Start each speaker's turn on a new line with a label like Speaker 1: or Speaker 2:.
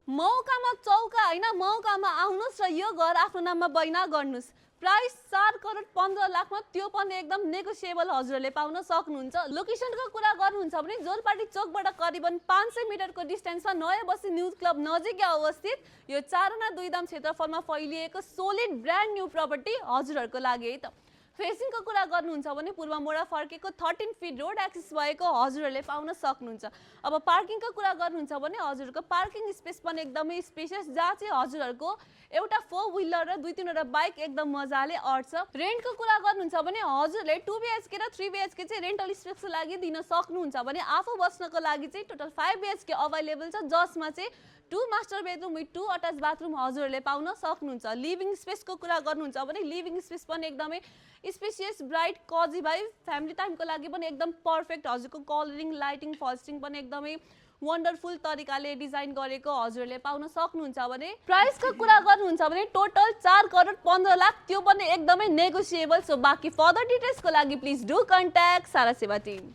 Speaker 1: मौकामा चौका हैन मौकामा आउनुस् र यो घर आफ्नो नाममा बैना गर्नुस्। प्राइस 4 करोड 15 लाखमा त्यो पनि एकदम नेगोसिएबल हजुरहरूले पाउन सक्नुहुन्छ। लोकेसनको कुरा गर्नुहुन्छ भने जोरपाटी चोकबाट करिबन 500 मिटरको डिस्टेन्समा नयाँ बस्ती न्यू क्लब नजिकै अवस्थित यो 4 आना 2 दाम क्षेत्रफलमा फैलिएको सोलिड ब्रान्ड न्यू प्रपर्टी हजुरहरूको लागि है त। फेसिङको कुरा गर्नुहुन्छ भने पूर्व मोडा फर्केको 13 फिट रोड एक्सेस भएको हजुरहरूले पाउन सक्नुहुन्छ। अब पार्किङको कुरा गर्नुहुन्छ भने हजुरको पार्किङ स्पेस पनि एकदमै स्पेसियस जहाँ चाहिँ हजुरहरूको एउटा 4 व्हीलर र 2-3 वटा बाइक एकदम मजाले अट्छ। रेन्टको कुरा गर्नुहुन्छ भने हजुरले 2 BHK र 3 BHK चाहिँ रेन्टल स्पेसको लागि दिन सक्नुहुन्छ भने आफू बस्नको लागि चाहिँ टोटल 5 BHK अवेलेबल छ जसमा चाहिँ 2 master bedroom with 2 attach bathroom हजुरहरूले पाउन सक्नुहुन्छ। लिभिङ स्पेसको कुरा गर्नुहुन्छ भने लिभिङ स्पेस पनि एकदमै स्पेसियस ब्राइट कजी भाइ फ्यामिली टाइमको लागि पनि एकदम पर्फेक्ट। हजुरको कलरिङ लाइटिङ फल्स्टिङ पनि एकदमै वन्डरफुल तरिकाले डिजाइन गरेको हजुरहरूले पाउन सक्नुहुन्छ भने प्राइसको कुरा गर्नुहुन्छ भने टोटल 4 करोड 15 लाख त्यो पनि एकदमै नेगोसिएबल। सो बाँकी फर्दर डिटेल्सको लागि प्लिज डु कन्ट्याक्ट सारा सेवा टिम।